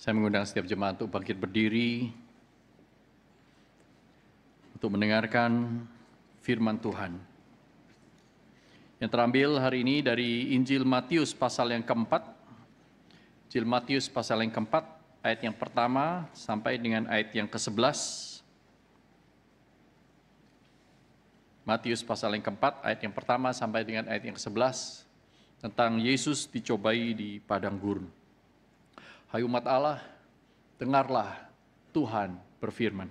Saya mengundang setiap jemaat untuk bangkit berdiri untuk mendengarkan firman Tuhan. Yang terambil hari ini dari Injil Matius pasal yang keempat. Injil Matius pasal yang keempat, ayat yang pertama sampai dengan ayat yang ke-11. Matius pasal yang keempat, ayat yang pertama sampai dengan ayat yang ke-11. Tentang Yesus dicobai di padang gurun. Hai umat Allah, dengarlah Tuhan berfirman.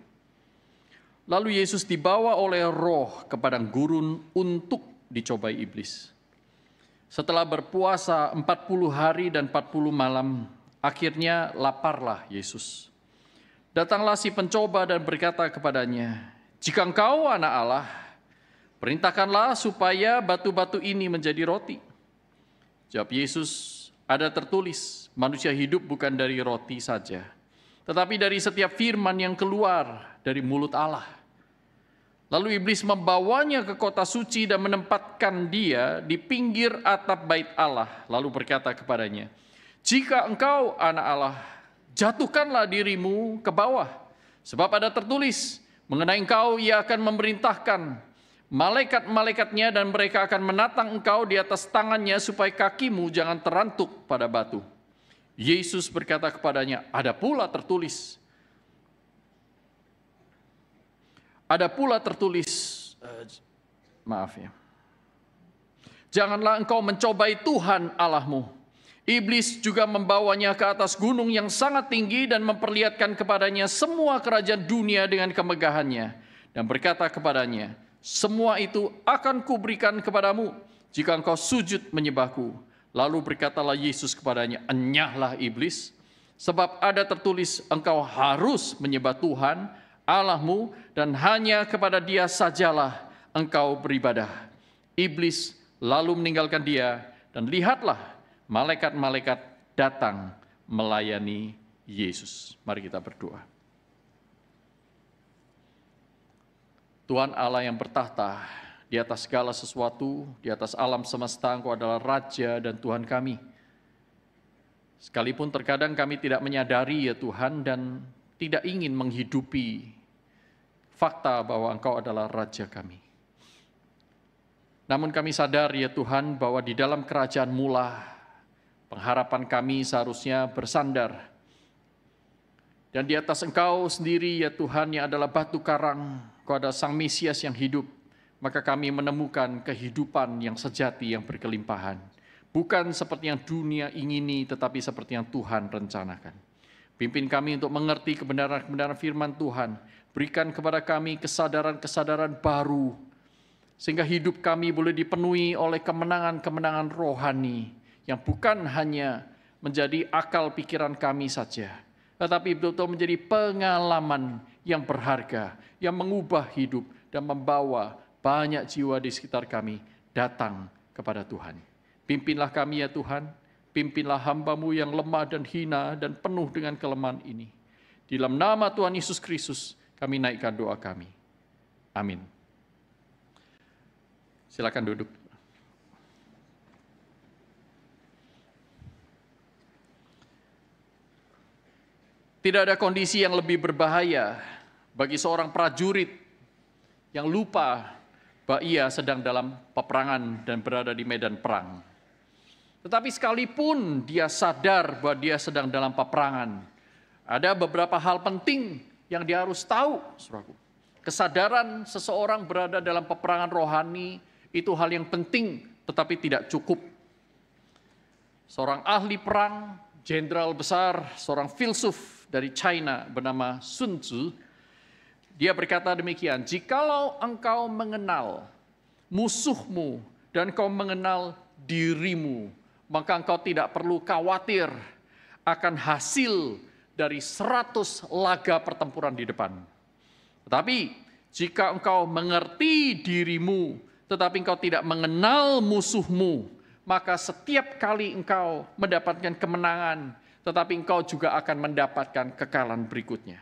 Lalu Yesus dibawa oleh Roh ke padang gurun untuk dicobai iblis. Setelah berpuasa 40 hari dan 40 malam, akhirnya laparlah Yesus. Datanglah si pencoba dan berkata kepadanya, "Jika engkau anak Allah, perintahkanlah supaya batu-batu ini menjadi roti." Jawab Yesus, "Ada tertulis, manusia hidup bukan dari roti saja, tetapi dari setiap firman yang keluar dari mulut Allah." Lalu iblis membawanya ke kota suci dan menempatkan dia di pinggir atap bait Allah. Lalu berkata kepadanya, "Jika engkau anak Allah, jatuhkanlah dirimu ke bawah. Sebab ada tertulis, mengenai engkau ia akan memerintahkan malaikat-malaikatnya dan mereka akan menatang engkau di atas tangannya supaya kakimu jangan terantuk pada batu." Yesus berkata kepadanya, Ada pula tertulis, janganlah engkau mencobai Tuhan Allahmu. Iblis juga membawanya ke atas gunung yang sangat tinggi dan memperlihatkan kepadanya semua kerajaan dunia dengan kemegahannya. Dan berkata kepadanya, "Semua itu akan kuberikan kepadamu jika engkau sujud menyembahku." Lalu berkatalah Yesus kepadanya, "Enyahlah iblis, sebab ada tertulis engkau harus menyembah Tuhan Allahmu dan hanya kepada Dia sajalah engkau beribadah." Iblis lalu meninggalkan dia dan lihatlah malaikat-malaikat datang melayani Yesus. Mari kita berdoa. Tuhan Allah yang bertahta di atas segala sesuatu, di atas alam semesta, Engkau adalah Raja dan Tuhan kami. Sekalipun terkadang kami tidak menyadari ya Tuhan dan tidak ingin menghidupi fakta bahwa Engkau adalah Raja kami. Namun kami sadar ya Tuhan bahwa di dalam kerajaan-Mu lah pengharapan kami seharusnya bersandar. Dan di atas Engkau sendiri ya Tuhan yang adalah batu karang, Engkau adalah Sang Mesias yang hidup, maka kami menemukan kehidupan yang sejati yang berkelimpahan. Bukan seperti yang dunia ingini, tetapi seperti yang Tuhan rencanakan. Pimpin kami untuk mengerti kebenaran-kebenaran firman Tuhan. Berikan kepada kami kesadaran-kesadaran baru, sehingga hidup kami boleh dipenuhi oleh kemenangan-kemenangan rohani, yang bukan hanya menjadi akal pikiran kami saja, tetapi betul-betul menjadi pengalaman yang berharga, yang mengubah hidup dan membawa banyak jiwa di sekitar kami datang kepada Tuhan. Pimpinlah kami ya Tuhan, pimpinlah hamba-Mu yang lemah dan hina dan penuh dengan kelemahan ini. Di dalam nama Tuhan Yesus Kristus, kami naikkan doa kami. Amin. Silakan duduk. Tidak ada kondisi yang lebih berbahaya bagi seorang prajurit yang lupa bahwa ia sedang dalam peperangan dan berada di medan perang. Tetapi sekalipun dia sadar bahwa dia sedang dalam peperangan, ada beberapa hal penting yang dia harus tahu, saudaraku. Kesadaran seseorang berada dalam peperangan rohani itu hal yang penting, tetapi tidak cukup. Seorang ahli perang, jenderal besar, seorang filsuf dari China bernama Sun Tzu, dia berkata demikian, "Jikalau engkau mengenal musuhmu dan engkau mengenal dirimu, maka engkau tidak perlu khawatir akan hasil dari 100 laga pertempuran di depan. Tetapi jika engkau mengerti dirimu, tetapi engkau tidak mengenal musuhmu, maka setiap kali engkau mendapatkan kemenangan, tetapi engkau juga akan mendapatkan kekalahan berikutnya.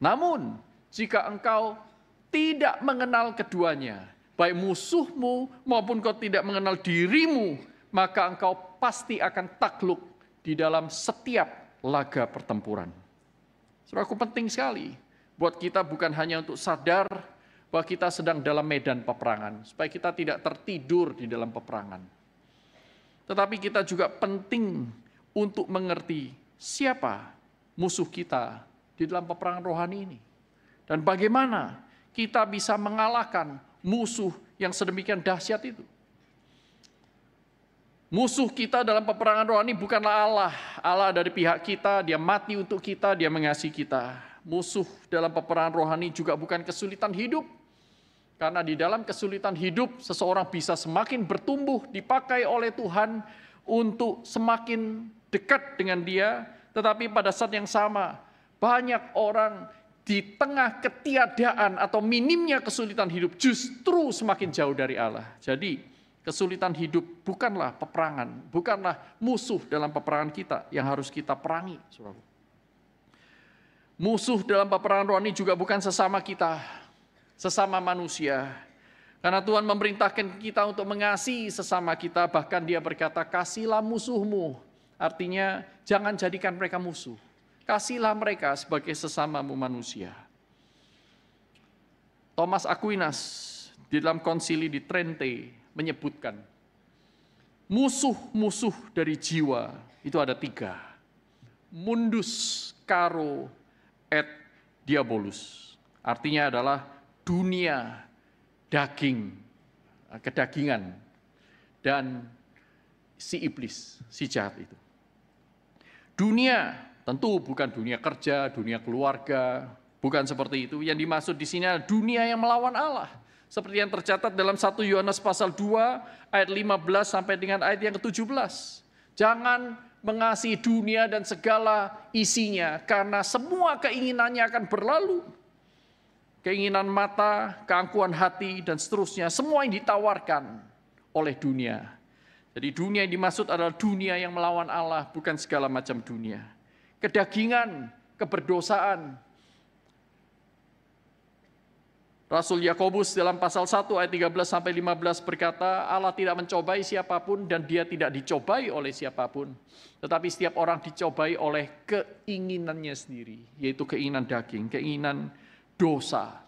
Namun, jika engkau tidak mengenal keduanya, baik musuhmu maupun engkau tidak mengenal dirimu, maka engkau pasti akan takluk di dalam setiap laga pertempuran. Saudaraku, penting sekali buat kita bukan hanya untuk sadar bahwa kita sedang dalam medan peperangan, supaya kita tidak tertidur di dalam peperangan. Tetapi kita juga penting untuk mengerti siapa musuh kita di dalam peperangan rohani ini. Dan bagaimana kita bisa mengalahkan musuh yang sedemikian dahsyat itu. Musuh kita dalam peperangan rohani bukanlah Allah. Allah dari pihak kita, dia mati untuk kita, dia mengasihi kita. Musuh dalam peperangan rohani juga bukan kesulitan hidup. Karena di dalam kesulitan hidup, seseorang bisa semakin bertumbuh, dipakai oleh Tuhan untuk semakin dekat dengan dia. Tetapi pada saat yang sama, banyak orang di tengah ketiadaan atau minimnya kesulitan hidup justru semakin jauh dari Allah. Jadi kesulitan hidup bukanlah peperangan, bukanlah musuh dalam peperangan kita yang harus kita perangi. Musuh dalam peperangan rohani juga bukan sesama kita, sesama manusia. Karena Tuhan memerintahkan kita untuk mengasihi sesama kita, bahkan dia berkata, kasihlah musuhmu. Artinya jangan jadikan mereka musuh. Kasihlah mereka sebagai sesamamu manusia. Thomas Aquinas di dalam konsili di Trente menyebutkan, musuh-musuh dari jiwa itu ada 3. Mundus, caro, et diabolus. Artinya adalah dunia, daging, kedagingan, dan si iblis, si jahat itu. Dunia tentu bukan dunia kerja, dunia keluarga, bukan seperti itu. Yang dimaksud di sini adalah dunia yang melawan Allah. Seperti yang tercatat dalam 1 Yohanes pasal 2 ayat 15 sampai dengan ayat yang ke-17. Jangan mengasihi dunia dan segala isinya, karena semua keinginannya akan berlalu. Keinginan mata, keangkuhan hati, dan seterusnya, semua yang ditawarkan oleh dunia. Jadi dunia yang dimaksud adalah dunia yang melawan Allah, bukan segala macam dunia. Kedagingan, keberdosaan. Rasul Yakobus dalam pasal 1 ayat 13 sampai 15 berkata, Allah tidak mencobai siapapun dan dia tidak dicobai oleh siapapun. Tetapi setiap orang dicobai oleh keinginannya sendiri, yaitu keinginan daging, keinginan dosa.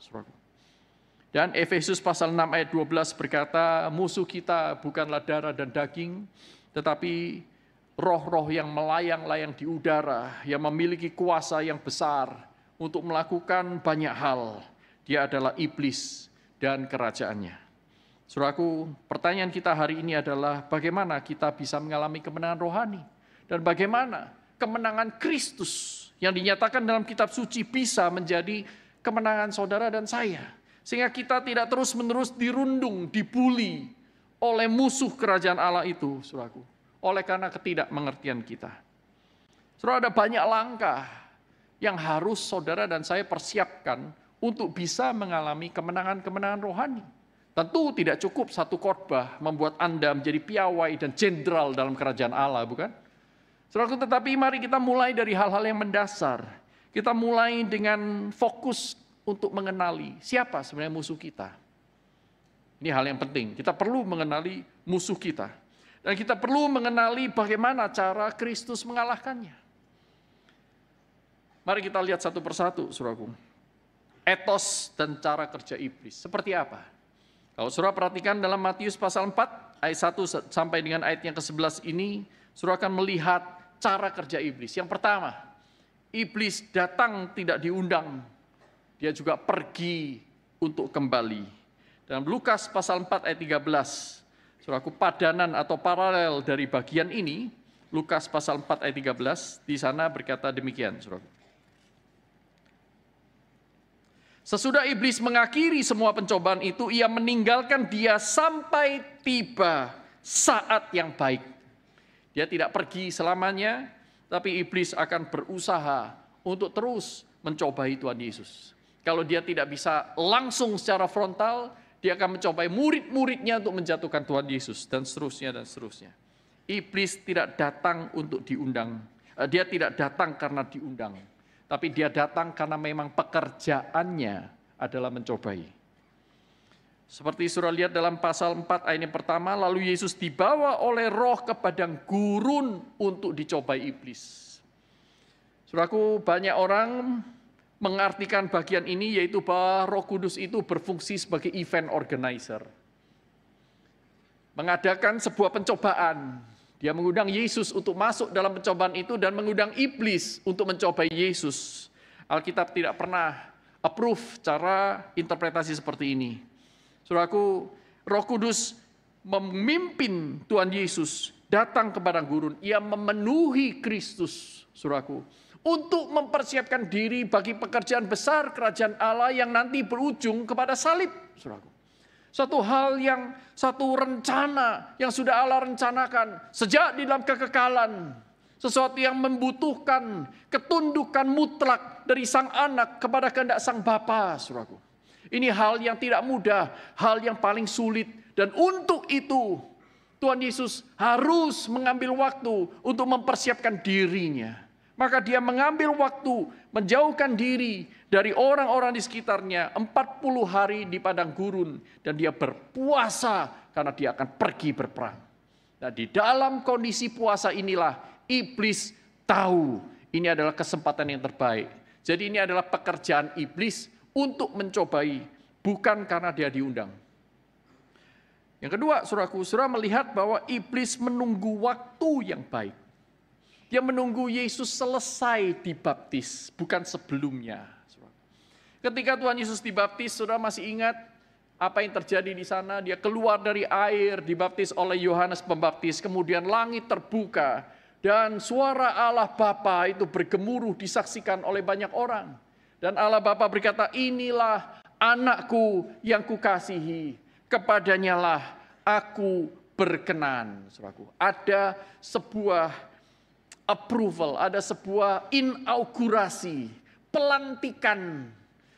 Dan Efesus pasal 6 ayat 12 berkata, musuh kita bukanlah darah dan daging, tetapi roh-roh yang melayang-layang di udara, yang memiliki kuasa yang besar untuk melakukan banyak hal. Dia adalah iblis dan kerajaannya. Saudaraku, pertanyaan kita hari ini adalah bagaimana kita bisa mengalami kemenangan rohani? Dan bagaimana kemenangan Kristus yang dinyatakan dalam kitab suci bisa menjadi kemenangan saudara dan saya. Sehingga kita tidak terus-menerus dirundung, dibuli oleh musuh kerajaan Allah itu, saudaraku. Oleh karena ketidakmengertian kita. Saudara, ada banyak langkah yang harus saudara dan saya persiapkan untuk bisa mengalami kemenangan-kemenangan rohani. Tentu tidak cukup satu khotbah membuat Anda menjadi piawai dan jenderal dalam kerajaan Allah, bukan? Saudara, tetapi mari kita mulai dari hal-hal yang mendasar. Kita mulai dengan fokus untuk mengenali siapa sebenarnya musuh kita. Ini hal yang penting. Kita perlu mengenali musuh kita. Dan kita perlu mengenali bagaimana cara Kristus mengalahkannya. Mari kita lihat satu persatu, saudaraku. Etos dan cara kerja iblis. Seperti apa? Kalau saudara perhatikan dalam Matius pasal 4, ayat 1 sampai dengan ayat yang ke-11 ini, saudara akan melihat cara kerja iblis. Yang pertama, iblis datang tidak diundang. Dia juga pergi untuk kembali. Dalam Lukas pasal 4 ayat 13, saudaraku, padanan atau paralel dari bagian ini, Lukas pasal 4 ayat 13, di sana berkata demikian, saudaraku. Sesudah iblis mengakhiri semua pencobaan itu, ia meninggalkan dia sampai tiba saat yang baik. Dia tidak pergi selamanya, tapi iblis akan berusaha untuk terus mencobai Tuhan Yesus. Kalau dia tidak bisa langsung secara frontal, dia akan mencobai murid-muridnya untuk menjatuhkan Tuhan Yesus, dan seterusnya, dan seterusnya. Iblis tidak datang untuk diundang. Dia tidak datang karena diundang. Tapi dia datang karena memang pekerjaannya adalah mencobai. Seperti saudara lihat dalam pasal 4 ayat yang pertama, lalu Yesus dibawa oleh roh ke padang gurun untuk dicobai iblis. Saudaraku, banyak orang mengartikan bagian ini yaitu bahwa Roh Kudus itu berfungsi sebagai event organizer. Mengadakan sebuah pencobaan. Dia mengundang Yesus untuk masuk dalam pencobaan itu dan mengundang iblis untuk mencobai Yesus. Alkitab tidak pernah approve cara interpretasi seperti ini. Saudaraku, Roh Kudus memimpin Tuhan Yesus datang ke padang gurun. Ia memenuhi Kristus, saudaraku, untuk mempersiapkan diri bagi pekerjaan besar kerajaan Allah yang nanti berujung kepada salib, saudaraku. Satu rencana yang sudah Allah rencanakan sejak di dalam kekekalan. Sesuatu yang membutuhkan ketundukan mutlak dari sang anak kepada kehendak sang Bapa, saudaraku. Ini hal yang tidak mudah, hal yang paling sulit. Dan untuk itu, Tuhan Yesus harus mengambil waktu untuk mempersiapkan dirinya. Maka dia mengambil waktu, menjauhkan diri dari orang-orang di sekitarnya 40 hari di padang gurun. Dan dia berpuasa karena dia akan pergi berperang. Nah, di dalam kondisi puasa inilah iblis tahu ini adalah kesempatan yang terbaik. Jadi ini adalah pekerjaan iblis untuk mencobai, bukan karena dia diundang. Yang kedua, saudaraku, saudara melihat bahwa iblis menunggu waktu yang baik. Dia menunggu Yesus selesai dibaptis, bukan sebelumnya. Ketika Tuhan Yesus dibaptis, saudara masih ingat apa yang terjadi di sana? Dia keluar dari air, dibaptis oleh Yohanes Pembaptis, kemudian langit terbuka, dan suara Allah Bapa itu bergemuruh disaksikan oleh banyak orang. Dan Allah Bapa berkata, inilah anakku yang kukasihi, kepadanyalah aku berkenan. Saudaraku, ada sebuah approval, ada sebuah inaugurasi, pelantikan.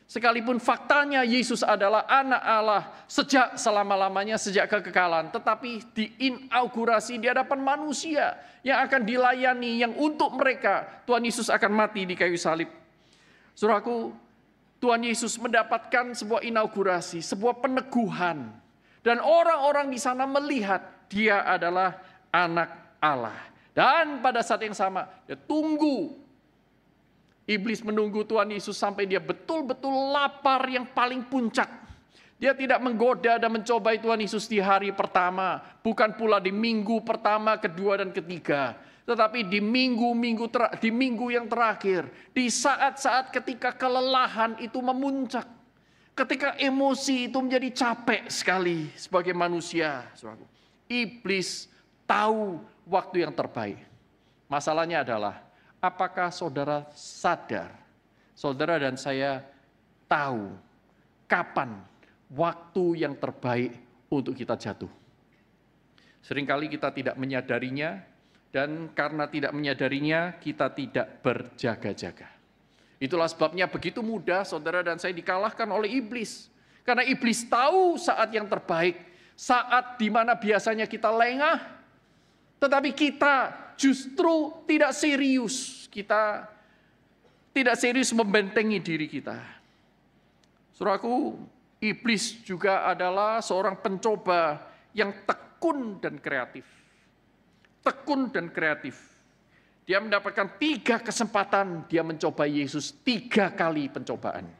Sekalipun faktanya Yesus adalah anak Allah sejak selama-lamanya, sejak kekekalan. Tetapi diinaugurasi di hadapan manusia yang akan dilayani, yang untuk mereka Tuhan Yesus akan mati di kayu salib. Saudaraku, Tuhan Yesus mendapatkan sebuah inaugurasi, sebuah peneguhan. Dan orang-orang di sana melihat dia adalah anak Allah. Dan pada saat yang sama, dia tunggu. Iblis menunggu Tuhan Yesus sampai dia betul-betul lapar yang paling puncak. Dia tidak menggoda dan mencobai Tuhan Yesus di hari pertama. Bukan pula di minggu pertama, kedua, dan ketiga. Tetapi di minggu yang terakhir. Di saat-saat ketika kelelahan itu memuncak. Ketika emosi itu menjadi capek sekali sebagai manusia. Iblis tahu waktu yang terbaik. Masalahnya adalah, apakah saudara sadar, saudara dan saya tahu kapan waktu yang terbaik untuk kita jatuh? Seringkali kita tidak menyadarinya, dan karena tidak menyadarinya, kita tidak berjaga-jaga. Itulah sebabnya begitu mudah saudara dan saya dikalahkan oleh iblis. Karena iblis tahu saat yang terbaik, saat di mana biasanya kita lengah, tetapi kita justru tidak serius. Kita tidak serius membentengi diri kita. Saudaraku, iblis juga adalah seorang pencoba yang tekun dan kreatif. Tekun dan kreatif. Dia mendapatkan 3 kesempatan dia mencoba Yesus 3 kali pencobaan.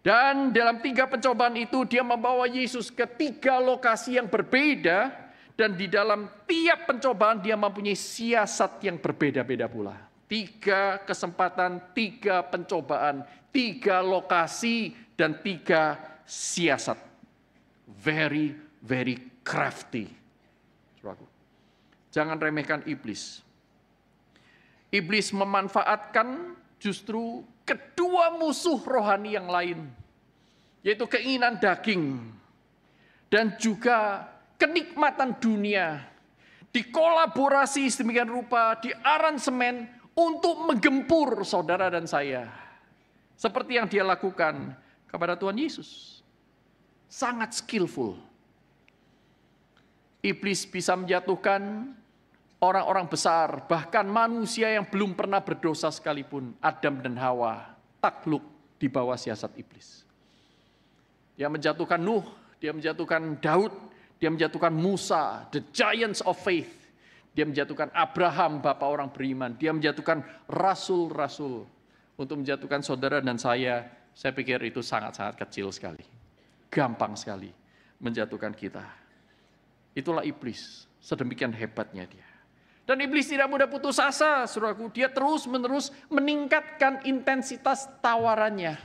Dan dalam 3 pencobaan itu dia membawa Yesus ke 3 lokasi yang berbeda. Dan di dalam tiap pencobaan dia mempunyai siasat yang berbeda-beda pula. 3 kesempatan, 3 pencobaan, 3 lokasi, dan 3 siasat. Very, very crafty. Jangan remehkan iblis. Iblis memanfaatkan justru kedua musuh rohani yang lain. Yaitu keinginan daging. Dan juga kenikmatan dunia dikolaborasi sedemikian rupa, diaransemen untuk menggempur saudara dan saya. Seperti yang dia lakukan kepada Tuhan Yesus. Sangat skillful. Iblis bisa menjatuhkan orang-orang besar, bahkan manusia yang belum pernah berdosa sekalipun, Adam dan Hawa, takluk di bawah siasat iblis. Dia menjatuhkan Nuh, dia menjatuhkan Daud, dia menjatuhkan Musa, the giants of faith. Dia menjatuhkan Abraham, bapak orang beriman. Dia menjatuhkan rasul-rasul. Untuk menjatuhkan saudara dan saya pikir itu sangat-sangat kecil sekali. Gampang sekali menjatuhkan kita. Itulah iblis, sedemikian hebatnya dia. Dan iblis tidak mudah putus asa, saudaraku. Dia terus-menerus meningkatkan intensitas tawarannya.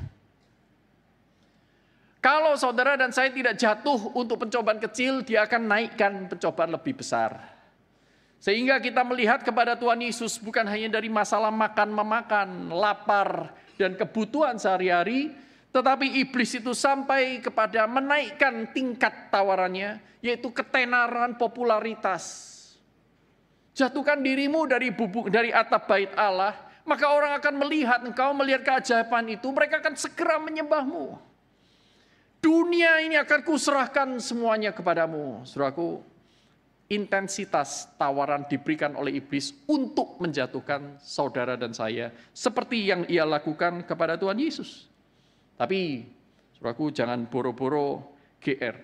Kalau saudara dan saya tidak jatuh untuk pencobaan kecil, dia akan naikkan pencobaan lebih besar. Sehingga kita melihat kepada Tuhan Yesus bukan hanya dari masalah makan-memakan, lapar, dan kebutuhan sehari-hari, tetapi iblis itu sampai kepada menaikkan tingkat tawarannya, yaitu ketenaran popularitas. Jatuhkan dirimu dari atap bait Allah, maka orang akan melihat engkau, melihat keajaiban itu, mereka akan segera menyembahmu. Dunia ini akan kuserahkan semuanya kepadamu, saudaraku. Intensitas tawaran diberikan oleh iblis untuk menjatuhkan saudara dan saya, seperti yang ia lakukan kepada Tuhan Yesus. Tapi, saudaraku, jangan boro-boro GR.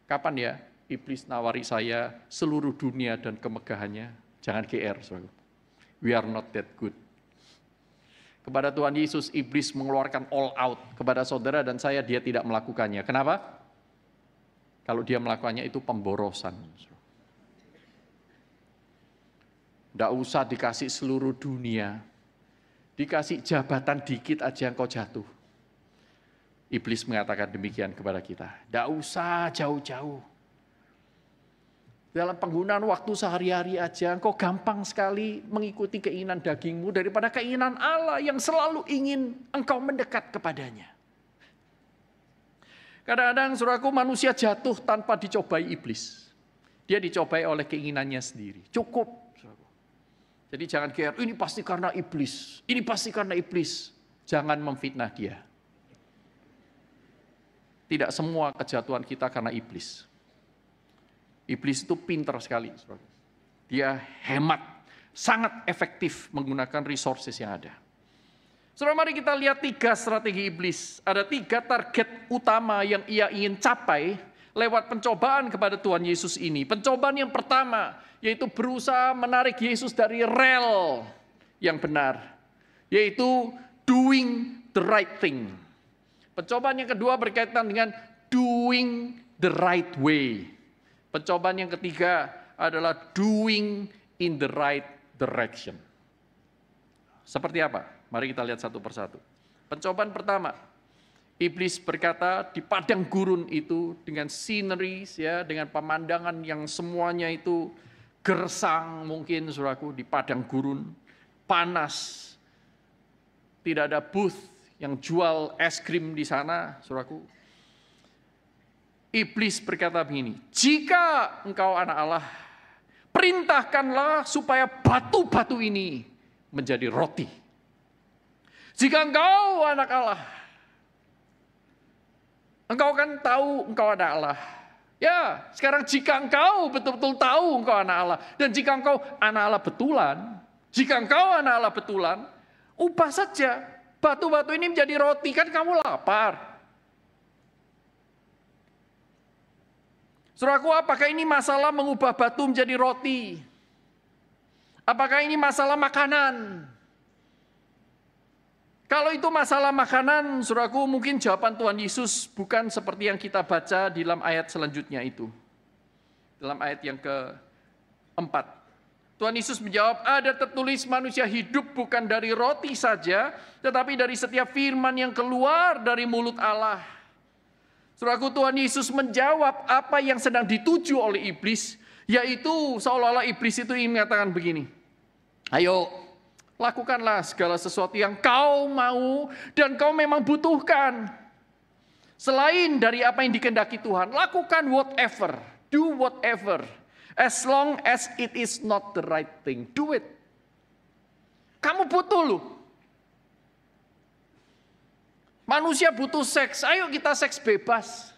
Kapan ya iblis nawari saya seluruh dunia dan kemegahannya? Jangan GR, saudaraku. We are not that good. Kepada Tuhan Yesus, iblis mengeluarkan all out. Kepada saudara dan saya, dia tidak melakukannya. Kenapa? Kalau dia melakukannya itu pemborosan. Tidak usah dikasih seluruh dunia. Dikasih jabatan dikit aja engkau jatuh. Iblis mengatakan demikian kepada kita. Tidak usah jauh-jauh. Dalam penggunaan waktu sehari-hari aja, engkau gampang sekali mengikuti keinginan dagingmu daripada keinginan Allah yang selalu ingin engkau mendekat kepadanya. Kadang-kadang, saudaraku, manusia jatuh tanpa dicobai iblis. Dia dicobai oleh keinginannya sendiri. Cukup. Jadi jangan kira, ini pasti karena iblis. Ini pasti karena iblis. Jangan memfitnah dia. Tidak semua kejatuhan kita karena iblis. Iblis itu pintar sekali. Dia hemat, sangat efektif menggunakan resources yang ada. Saudara, mari kita lihat 3 strategi iblis. Ada 3 target utama yang ia ingin capai lewat pencobaan kepada Tuhan Yesus ini. Pencobaan yang pertama, yaitu berusaha menarik Yesus dari rel yang benar, yaitu doing the right thing. Pencobaan yang kedua berkaitan dengan doing the right way. Pencobaan yang ketiga adalah doing in the right direction. Seperti apa? Mari kita lihat satu persatu. Pencobaan pertama, iblis berkata di padang gurun itu dengan sceneries, ya, dengan pemandangan yang semuanya itu gersang mungkin, saudaraku, di padang gurun, panas, tidak ada booth yang jual es krim di sana, saudaraku. Iblis berkata begini, jika engkau anak Allah, perintahkanlah supaya batu-batu ini menjadi roti. Jika engkau anak Allah, engkau kan tahu engkau anak Allah. Ya, sekarang jika engkau betul-betul tahu engkau anak Allah, dan jika engkau anak Allah betulan, jika engkau anak Allah betulan, ubah saja batu-batu ini menjadi roti, kan kamu lapar. Saudaraku, apakah ini masalah mengubah batu menjadi roti? Apakah ini masalah makanan? Kalau itu masalah makanan, saudaraku, mungkin jawaban Tuhan Yesus bukan seperti yang kita baca di dalam ayat selanjutnya itu. Dalam ayat yang keempat. Tuhan Yesus menjawab, ada tertulis manusia hidup bukan dari roti saja, tetapi dari setiap firman yang keluar dari mulut Allah. Saudaraku, Tuhan Yesus menjawab apa yang sedang dituju oleh iblis, yaitu seolah-olah iblis itu ingin mengatakan begini, ayo, lakukanlah segala sesuatu yang kau mau dan kau memang butuhkan. Selain dari apa yang dikehendaki Tuhan, lakukan whatever, do whatever. As long as it is not the right thing, do it. Kamu butuh loh. Manusia butuh seks, ayo kita seks bebas.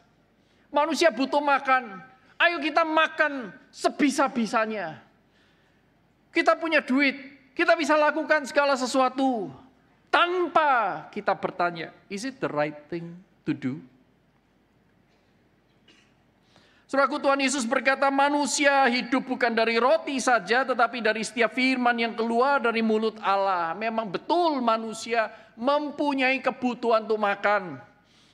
Manusia butuh makan, ayo kita makan sebisa-bisanya. Kita punya duit, kita bisa lakukan segala sesuatu tanpa kita bertanya, is it the right thing to do? Saudaraku, Tuhan Yesus berkata, manusia hidup bukan dari roti saja, tetapi dari setiap firman yang keluar dari mulut Allah. Memang betul manusia mempunyai kebutuhan untuk makan.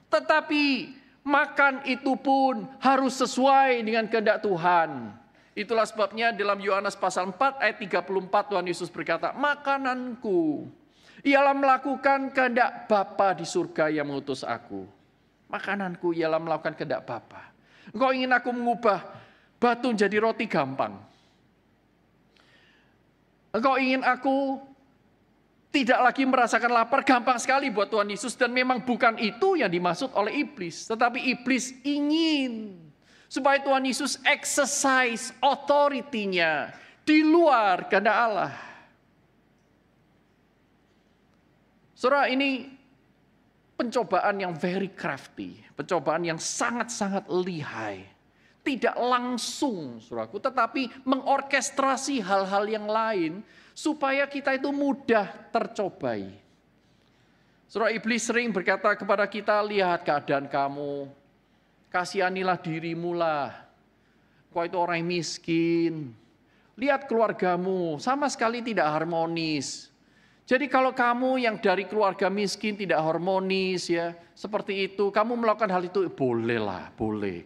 Tetapi makan itu pun harus sesuai dengan kehendak Tuhan. Itulah sebabnya dalam Yohanes pasal 4 ayat 34 Tuhan Yesus berkata, makananku ialah melakukan kehendak Bapa di surga yang mengutus aku. Makananku ialah melakukan kehendak Bapa. Engkau ingin aku mengubah batu menjadi roti, gampang. Engkau ingin aku tidak lagi merasakan lapar, gampang sekali buat Tuhan Yesus. Dan memang bukan itu yang dimaksud oleh iblis. Tetapi iblis ingin supaya Tuhan Yesus exercise authority-nya di luar kehendak Allah. Saudara, ini pencobaan yang very crafty, pencobaan yang sangat-sangat lihai. Tidak langsung, saudaraku, tetapi mengorkestrasi hal-hal yang lain supaya kita itu mudah tercobai. Saudara, iblis sering berkata kepada kita, lihat keadaan kamu, kasihanilah dirimu lah. Kau itu orang yang miskin. Lihat keluargamu, sama sekali tidak harmonis. Jadi kalau kamu yang dari keluarga miskin tidak harmonis ya, seperti itu, kamu melakukan hal itu, bolehlah, boleh.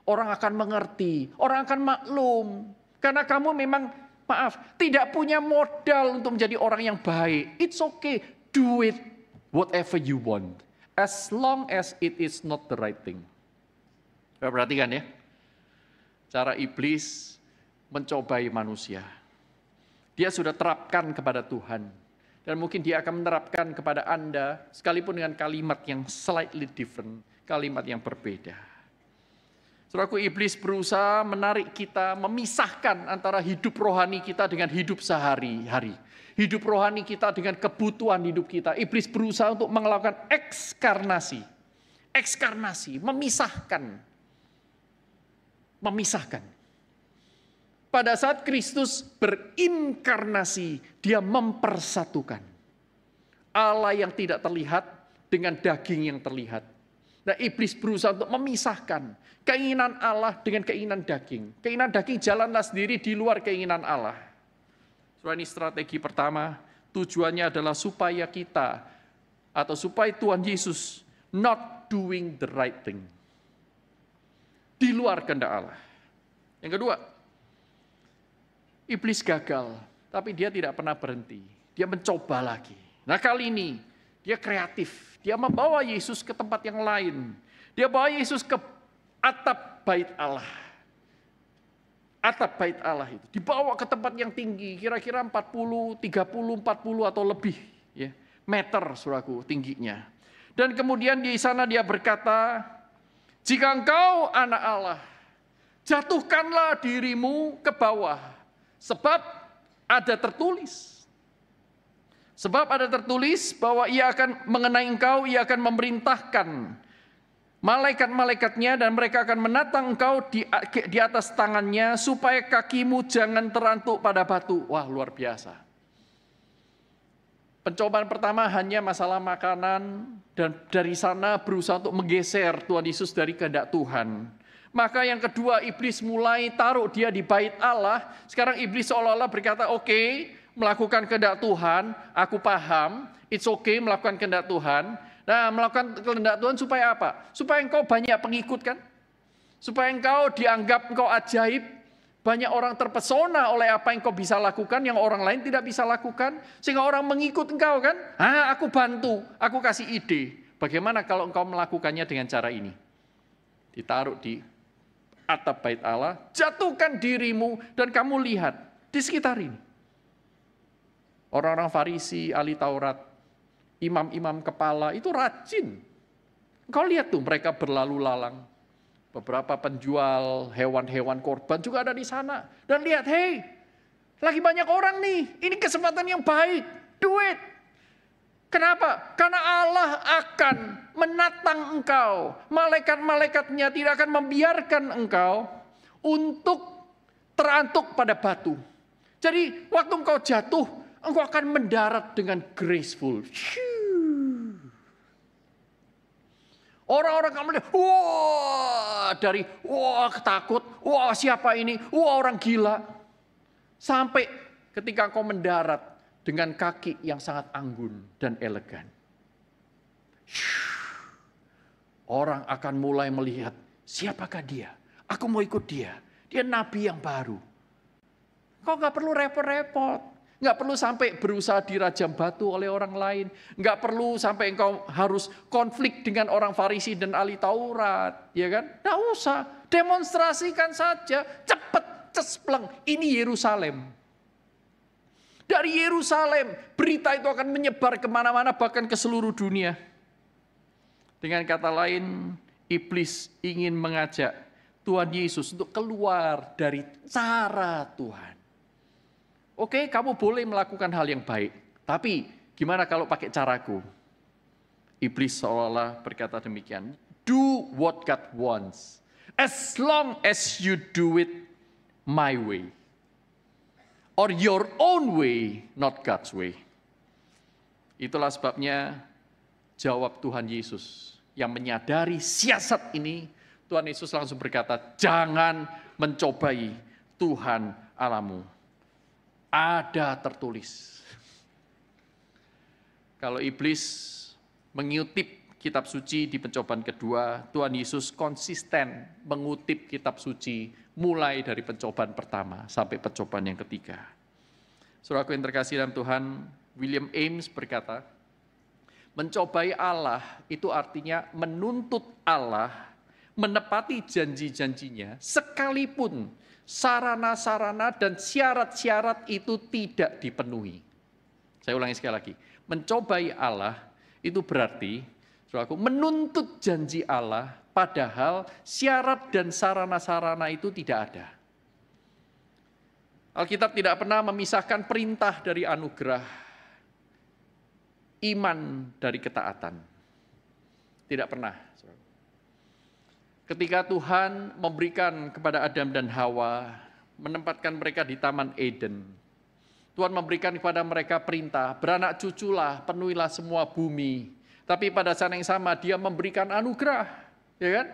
Orang akan mengerti, orang akan maklum. Karena kamu memang, maaf, tidak punya modal untuk menjadi orang yang baik. It's okay, do it whatever you want. As long as it is not the right thing. Perhatikan ya, cara iblis mencobai manusia. Dia sudah terapkan kepada Tuhan. Dan mungkin dia akan menerapkan kepada Anda, sekalipun dengan kalimat yang slightly different, kalimat yang berbeda. Saudaraku, iblis berusaha menarik kita, memisahkan antara hidup rohani kita dengan hidup sehari-hari. Hidup rohani kita dengan kebutuhan hidup kita. Iblis berusaha untuk melakukan ekskarnasi. Ekskarnasi, memisahkan. Memisahkan. Pada saat Kristus berinkarnasi, dia mempersatukan Allah yang tidak terlihat dengan daging yang terlihat. Nah, iblis berusaha untuk memisahkan keinginan Allah dengan keinginan daging. Keinginan daging jalanlah sendiri di luar keinginan Allah. Soal ini strategi pertama, tujuannya adalah supaya kita atau supaya Tuhan Yesus not doing the right thing. Di luar kehendak Allah. Yang kedua, iblis gagal, tapi dia tidak pernah berhenti. Dia mencoba lagi. Nah, kali ini dia kreatif. Dia membawa Yesus ke tempat yang lain. Dia bawa Yesus ke atap bait Allah. Atap bait Allah itu dibawa ke tempat yang tinggi, kira-kira 40, 30, 40 atau lebih ya, meter, saudaraku, tingginya. Dan kemudian di sana dia berkata, jika engkau anak Allah, jatuhkanlah dirimu ke bawah. Sebab ada tertulis. Sebab ada tertulis bahwa ia akan mengenai engkau, ia akan memerintahkan malaikat-malaikatnya dan mereka akan menatang engkau di atas tangannya supaya kakimu jangan terantuk pada batu. Wah, luar biasa. Pencobaan pertama hanya masalah makanan dan dari sana berusaha untuk menggeser Tuhan Yesus dari kehendak Tuhan. Maka yang kedua, iblis mulai taruh dia di bait Allah. Sekarang iblis seolah-olah berkata, oke, melakukan kehendak Tuhan, aku paham, it's okay melakukan kehendak Tuhan. Nah, melakukan kehendak Tuhan supaya apa? Supaya engkau banyak pengikut kan? Supaya engkau dianggap engkau ajaib, banyak orang terpesona oleh apa yang engkau bisa lakukan, yang orang lain tidak bisa lakukan. Sehingga orang mengikut engkau kan? Aku bantu, aku kasih ide. Bagaimana kalau engkau melakukannya dengan cara ini? Ditaruh di atap bait Allah, jatuhkan dirimu dan kamu lihat di sekitar ini. Orang-orang Farisi, ahli Taurat, imam-imam kepala itu rajin. Kau lihat tuh mereka berlalu lalang. Beberapa penjual hewan-hewan korban juga ada di sana. Dan lihat, hey, lagi banyak orang nih. Ini kesempatan yang baik. Do it. Kenapa? Karena Allah akan menatang engkau. Malaikat-malaikatnya tidak akan membiarkan engkau untuk terantuk pada batu. Jadi waktu engkau jatuh, engkau akan mendarat dengan graceful. Orang-orang akan melihat, wah takut, wah siapa ini, wah orang gila. Sampai ketika engkau mendarat dengan kaki yang sangat anggun dan elegan. Orang akan mulai melihat, siapakah dia? Aku mau ikut dia. Dia nabi yang baru. Kau gak perlu repot-repot. Nggak perlu sampai berusaha dirajam batu oleh orang lain. Nggak perlu sampai engkau harus konflik dengan orang Farisi dan ahli Taurat. Ya kan? Nggak usah. Demonstrasikan saja. Cepat, cespleng. Ini Yerusalem. Dari Yerusalem, berita itu akan menyebar kemana-mana, bahkan ke seluruh dunia. Dengan kata lain, iblis ingin mengajak Tuhan Yesus untuk keluar dari cara Tuhan. Oke, kamu boleh melakukan hal yang baik, tapi gimana kalau pakai caraku? Iblis seolah-olah berkata demikian, do what God wants, as long as you do it my way, or your own way, not God's way. Itulah sebabnya jawab Tuhan Yesus yang menyadari siasat ini, Tuhan Yesus langsung berkata, jangan mencobai Tuhan Allahmu. Ada tertulis. Kalau iblis mengutip kitab suci di pencobaan kedua, Tuhan Yesus konsisten mengutip kitab suci mulai dari pencobaan pertama sampai pencobaan yang ketiga. Saudaraku yang terkasih dalam Tuhan, William Ames berkata, mencobai Allah itu artinya menuntut Allah menepati janji-janjinya sekalipun sarana-sarana dan syarat-syarat itu tidak dipenuhi. Saya ulangi sekali lagi. Mencobai Allah itu berarti, saudaraku, menuntut janji Allah padahal syarat dan sarana-sarana itu tidak ada. Alkitab tidak pernah memisahkan perintah dari anugerah, iman dari ketaatan. Tidak pernah. Ketika Tuhan memberikan kepada Adam dan Hawa, menempatkan mereka di Taman Eden, Tuhan memberikan kepada mereka perintah, beranak cuculah, penuhilah semua bumi. Tapi pada saat yang sama dia memberikan anugerah, ya kan?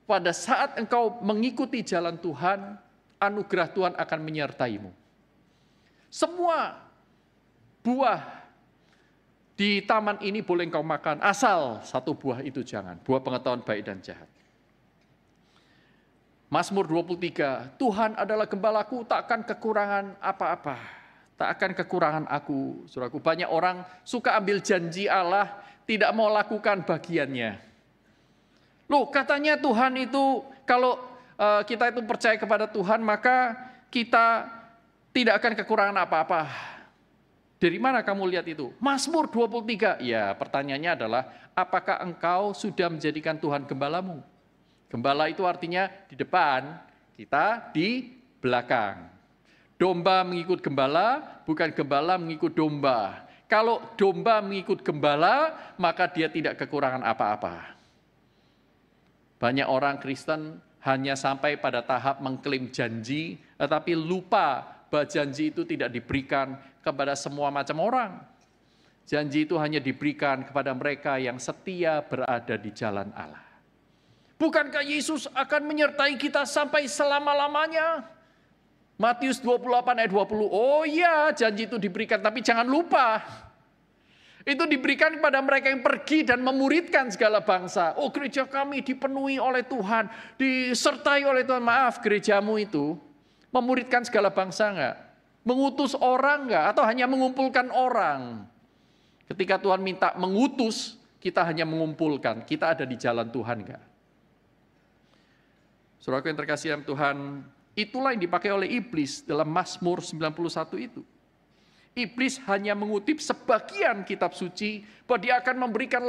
Pada saat engkau mengikuti jalan Tuhan, anugerah Tuhan akan menyertaimu. Semua buah di taman ini boleh engkau makan, asal satu buah itu jangan, buah pengetahuan baik dan jahat. Mazmur 23, Tuhan adalah gembalaku, tak akan kekurangan apa-apa. Tak akan kekurangan aku. Saudaraku, banyak orang suka ambil janji Allah, tidak mau lakukan bagiannya. Loh, katanya Tuhan itu, kalau kita itu percaya kepada Tuhan, maka kita tidak akan kekurangan apa-apa. Dari mana kamu lihat itu? Mazmur 23. Ya, pertanyaannya adalah, apakah engkau sudah menjadikan Tuhan gembalamu? Gembala itu artinya di depan, kita di belakang. Domba mengikut gembala, bukan gembala mengikut domba. Kalau domba mengikut gembala, maka dia tidak kekurangan apa-apa. Banyak orang Kristen hanya sampai pada tahap mengklaim janji, tetapi lupa bahwa janji itu tidak diberikan kepada semua macam orang. Janji itu hanya diberikan kepada mereka yang setia berada di jalan Allah. Bukankah Yesus akan menyertai kita sampai selama-lamanya? Matius 28 ayat 20. Oh iya, janji itu diberikan, tapi jangan lupa. Itu diberikan kepada mereka yang pergi dan memuridkan segala bangsa. Oh, gereja kami dipenuhi oleh Tuhan, disertai oleh Tuhan. Maaf, gerejamu itu memuridkan segala bangsa enggak? Mengutus orang enggak? Atau hanya mengumpulkan orang? Ketika Tuhan minta mengutus, kita hanya mengumpulkan. Kita ada di jalan Tuhan enggak? Saudaraku yang terkasih dalam Tuhan, itulah yang dipakai oleh iblis dalam Mazmur 91 itu. Iblis hanya mengutip sebagian kitab suci, bahwa dia akan memberikan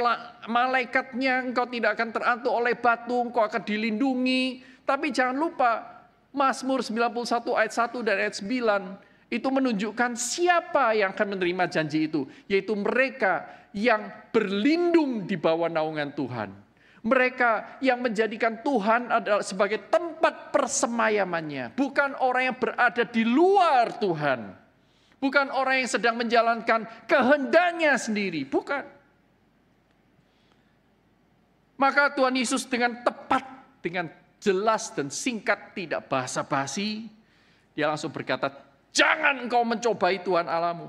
malaikatnya, engkau tidak akan terantuk oleh batu, engkau akan dilindungi. Tapi jangan lupa, Mazmur 91 ayat 1 dan ayat 9, itu menunjukkan siapa yang akan menerima janji itu, yaitu mereka yang berlindung di bawah naungan Tuhan. Mereka yang menjadikan Tuhan adalah sebagai tempat persemayamannya. Bukan orang yang berada di luar Tuhan. Bukan orang yang sedang menjalankan kehendaknya sendiri. Bukan. Maka Tuhan Yesus dengan tepat, dengan jelas dan singkat, tidak basa-basi, dia langsung berkata, jangan engkau mencobai Tuhan Allahmu.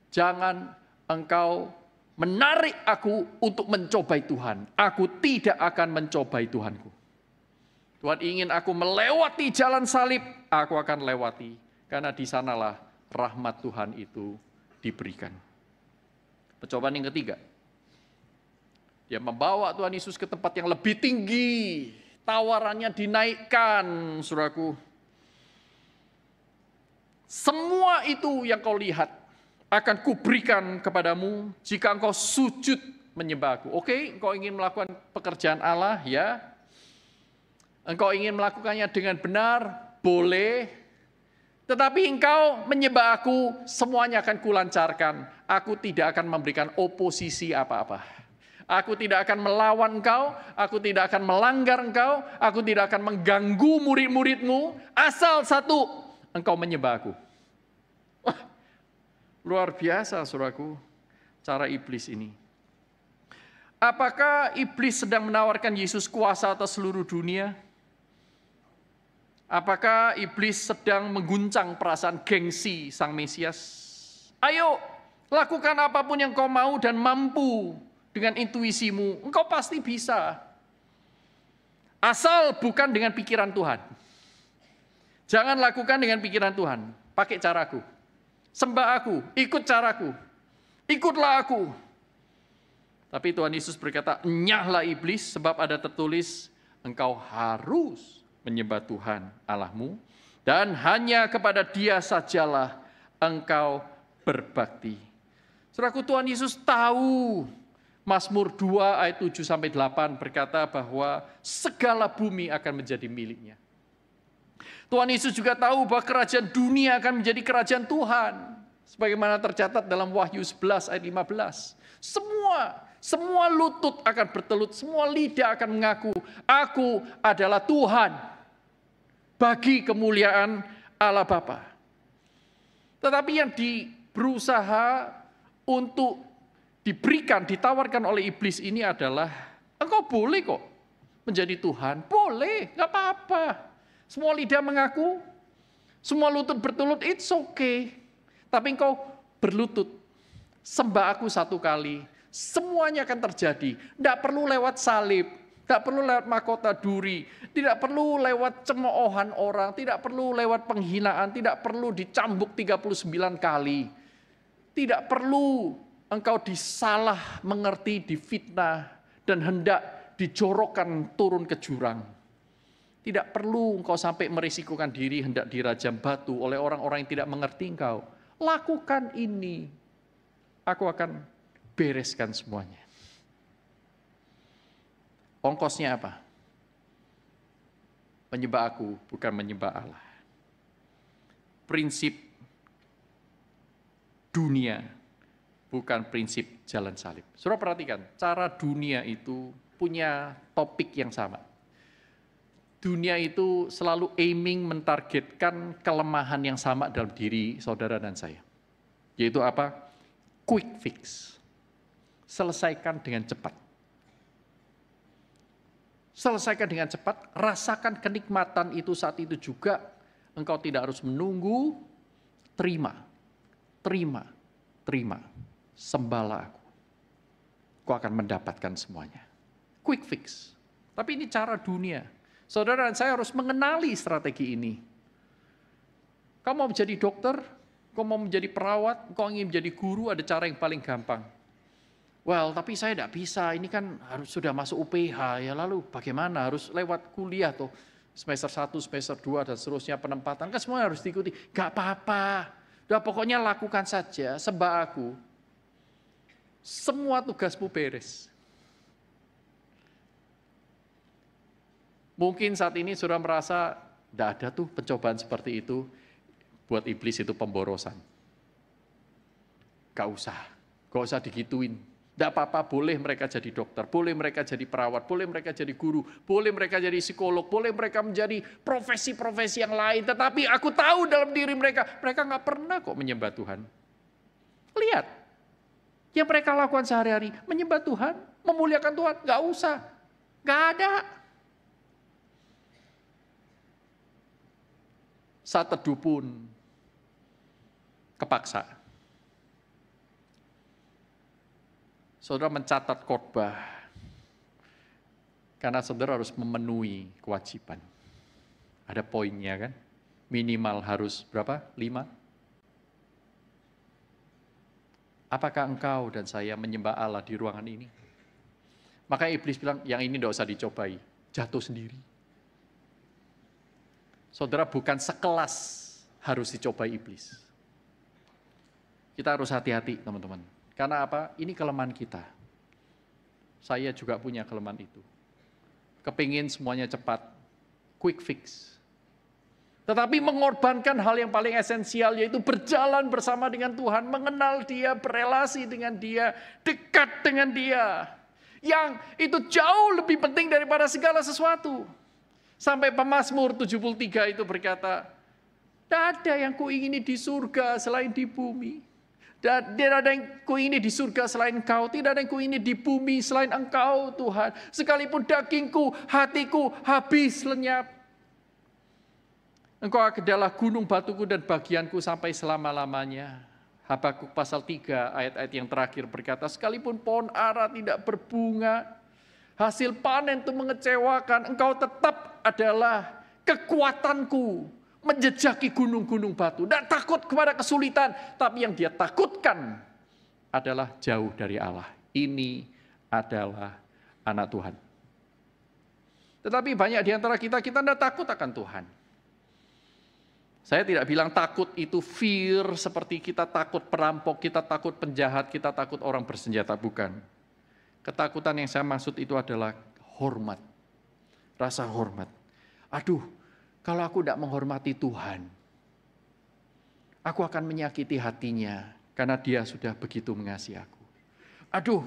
Jangan engkau menarik aku untuk mencobai Tuhan. Aku tidak akan mencobai Tuhanku. Tuhan ingin aku melewati jalan salib, aku akan lewati. Karena di sanalah rahmat Tuhan itu diberikan. Percobaan yang ketiga. Dia membawa Tuhan Yesus ke tempat yang lebih tinggi. Tawarannya dinaikkan, saudaraku. Semua itu yang kau lihat akan kuberikan kepadamu jika engkau sujud menyembah aku. Oke, engkau ingin melakukan pekerjaan Allah, ya. Engkau ingin melakukannya dengan benar, boleh. Tetapi engkau menyembah aku, semuanya akan kulancarkan. Aku tidak akan memberikan oposisi apa-apa. Aku tidak akan melawan engkau, aku tidak akan melanggar engkau, aku tidak akan mengganggu murid-muridmu, asal satu, engkau menyembah aku. Wah, luar biasa saudaraku, cara iblis ini. Apakah iblis sedang menawarkan Yesus kuasa atas seluruh dunia? Apakah iblis sedang mengguncang perasaan gengsi sang Mesias? Ayo, lakukan apapun yang kau mau dan mampu. Dengan intuisimu, engkau pasti bisa. Asal bukan dengan pikiran Tuhan. Jangan lakukan dengan pikiran Tuhan. Pakai caraku. Sembah aku, ikut caraku. Ikutlah aku. Tapi Tuhan Yesus berkata, enyahlah iblis, sebab ada tertulis, engkau harus menyembah Tuhan Allahmu, dan hanya kepada Dia sajalah engkau berbakti. Saudaraku, Tuhan Yesus tahu. Mazmur 2 ayat 7-8 berkata bahwa segala bumi akan menjadi miliknya. Tuhan Yesus juga tahu bahwa kerajaan dunia akan menjadi kerajaan Tuhan. Sebagaimana tercatat dalam Wahyu 11 ayat 15. Semua lutut akan bertelut, semua lidah akan mengaku, aku adalah Tuhan. Bagi kemuliaan Allah Bapa. Tetapi yang berusaha untuk diberikan, ditawarkan oleh iblis ini adalah, engkau boleh kok menjadi Tuhan, boleh, nggak apa-apa. Semua lidah mengaku, semua lutut bertelut, it's okay. Tapi engkau berlutut, sembah aku satu kali, semuanya akan terjadi. Nggak perlu lewat salib, nggak perlu lewat mahkota duri, tidak perlu lewat cemoohan orang, tidak perlu lewat penghinaan, tidak perlu dicambuk 39 kali. Tidak perlu engkau disalah mengerti, difitnah, dan hendak dijorokkan turun ke jurang. Tidak perlu engkau sampai merisikokan diri hendak dirajam batu oleh orang-orang yang tidak mengerti engkau. Lakukan ini, aku akan bereskan semuanya. Ongkosnya apa? Menyembah aku, bukan menyembah Allah. Prinsip dunia, bukan prinsip jalan salib. Saudara perhatikan, cara dunia itu punya topik yang sama. Dunia itu selalu aiming mentargetkan kelemahan yang sama dalam diri saudara dan saya. Yaitu apa? Quick fix. Selesaikan dengan cepat. Selesaikan dengan cepat, rasakan kenikmatan itu saat itu juga. Engkau tidak harus menunggu, terima. Sembahlah aku. Kau akan mendapatkan semuanya. Quick fix. Tapi ini cara dunia. Saudara dan saya harus mengenali strategi ini. Kau mau menjadi dokter, kau mau menjadi perawat, kau ingin menjadi guru, ada cara yang paling gampang. Well, tapi saya tidak bisa, ini kan harus sudah masuk UPH, ya lalu bagaimana? Harus lewat kuliah tuh, semester 1, semester 2, dan seterusnya penempatan, kan semua harus diikuti. Gak apa-apa, udah pokoknya lakukan saja, sembah aku. Semua tugasmu beres. Mungkin saat ini sudah merasa, tidak ada tuh pencobaan seperti itu, buat iblis itu pemborosan. Gak usah digituin. Tidak apa-apa, boleh mereka jadi dokter, boleh mereka jadi perawat, boleh mereka jadi guru, boleh mereka jadi psikolog, boleh mereka menjadi profesi-profesi yang lain. Tetapi aku tahu dalam diri mereka nggak pernah kok menyembah Tuhan. Lihat, Yang mereka lakukan sehari-hari, menyembah Tuhan, memuliakan Tuhan, nggak usah. Nggak ada. Saat teduh pun kepaksa. Saudara mencatat khotbah, karena saudara harus memenuhi kewajiban. Ada poinnya kan? Minimal harus berapa? 5. Apakah engkau dan saya menyembah Allah di ruangan ini? Maka iblis bilang, yang ini tidak usah dicobai, jatuh sendiri. Saudara, bukan sekelas harus dicobai iblis. Kita harus hati-hati teman-teman. Karena apa? Ini kelemahan kita. Saya juga punya kelemahan itu. Kepingin semuanya cepat, quick fix. Tetapi mengorbankan hal yang paling esensial, yaitu berjalan bersama dengan Tuhan, mengenal Dia, berelasi dengan Dia, dekat dengan Dia. Yang itu jauh lebih penting daripada segala sesuatu. Sampai Pemazmur 73 itu berkata, tidak ada yang kuingini di surga selain di bumi. Tidak ada yang kuingini di surga selain Engkau, tidak ada yang kuingini di bumi selain Engkau Tuhan. Sekalipun dagingku, hatiku habis lenyap. Engkau adalah gunung batuku dan bagianku sampai selama-lamanya. Habakuk pasal 3 ayat-ayat yang terakhir berkata, sekalipun pohon ara tidak berbunga, hasil panen itu mengecewakan, Engkau tetap adalah kekuatanku. Menjejaki gunung-gunung batu. Tidak takut kepada kesulitan. Tapi yang dia takutkan adalah jauh dari Allah. Ini adalah anak Tuhan. Tetapi banyak di antara kita tidak takut akan Tuhan. Saya tidak bilang takut itu fear seperti kita takut perampok, kita takut penjahat, kita takut orang bersenjata. Bukan. Ketakutan yang saya maksud itu adalah hormat. Rasa hormat. Aduh, kalau aku tidak menghormati Tuhan, aku akan menyakiti hatinya karena Dia sudah begitu mengasihi aku. Aduh,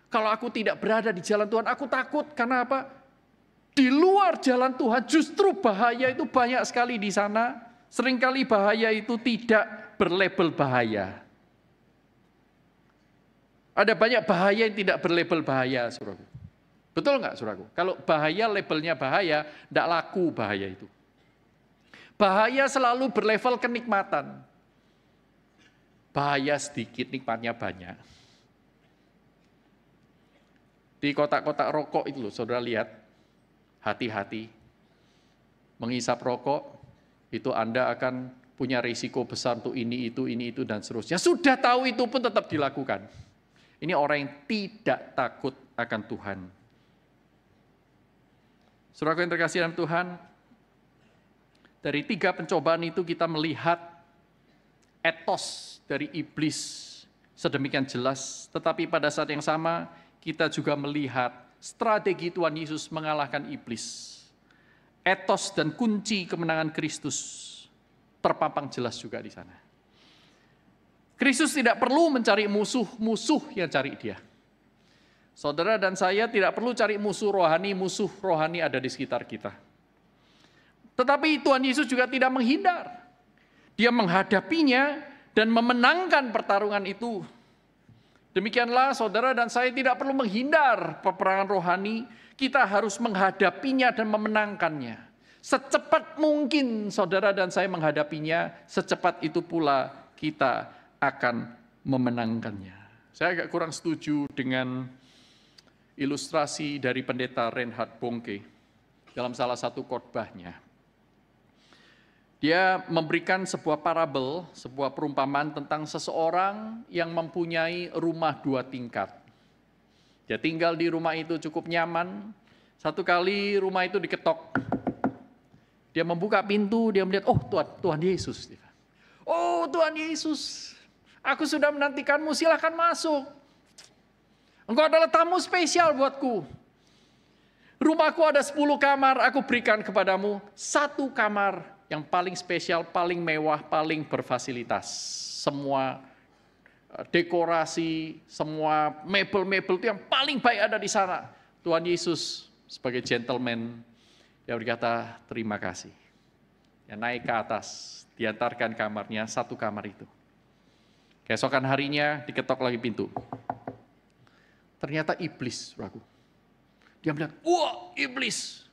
kalau aku tidak berada di jalan Tuhan, aku takut karena apa? Di luar jalan Tuhan justru bahaya itu banyak sekali di sana. Seringkali bahaya itu tidak berlabel bahaya. Ada banyak bahaya yang tidak berlabel bahaya, saudaraku. Betul nggak, saudaraku? Kalau bahaya labelnya bahaya, tidak laku bahaya itu. Bahaya selalu berlevel kenikmatan. Bahaya sedikit, nikmatnya banyak. Di kotak-kotak rokok itu loh, saudara lihat, hati-hati. Menghisap rokok, itu Anda akan punya risiko besar untuk ini, itu, dan seterusnya. Sudah tahu itu pun tetap dilakukan. Ini orang yang tidak takut akan Tuhan. Saudara yang terkasih dalam Tuhan, dari 3 pencobaan itu kita melihat etos dari iblis sedemikian jelas. Tetapi pada saat yang sama kita juga melihat strategi Tuhan Yesus mengalahkan iblis. Etos dan kunci kemenangan Kristus terpampang jelas juga di sana. Kristus tidak perlu mencari musuh yang cari Dia. Saudara dan saya tidak perlu cari musuh rohani ada di sekitar kita. Tetapi Tuhan Yesus juga tidak menghindar. Dia menghadapinya dan memenangkan pertarungan itu. Demikianlah saudara dan saya tidak perlu menghindar peperangan rohani. Kita harus menghadapinya dan memenangkannya. Secepat mungkin saudara dan saya menghadapinya, secepat itu pula kita akan memenangkannya. Saya agak kurang setuju dengan ilustrasi dari pendeta Reinhard Bonnke dalam salah satu khotbahnya. Dia memberikan sebuah parabel, sebuah perumpamaan tentang seseorang yang mempunyai rumah 2 tingkat. Dia tinggal di rumah itu cukup nyaman. Satu kali rumah itu diketok. Dia membuka pintu, dia melihat, oh Tuhan Yesus. Oh Tuhan Yesus, aku sudah menantikanmu, silakan masuk. Engkau adalah tamu spesial buatku. Rumahku ada 10 kamar, aku berikan kepadamu 1 kamar yang paling spesial, paling mewah, paling berfasilitas. Semua dekorasi, semua mebel-mebel itu yang paling baik ada di sana. Tuhan Yesus sebagai gentleman, dia berkata, terima kasih. Dia naik ke atas, diantarkan kamarnya, 1 kamar itu. Keesokan harinya diketok lagi pintu. Ternyata iblis, saudaraku. Dia melihat, wah iblis.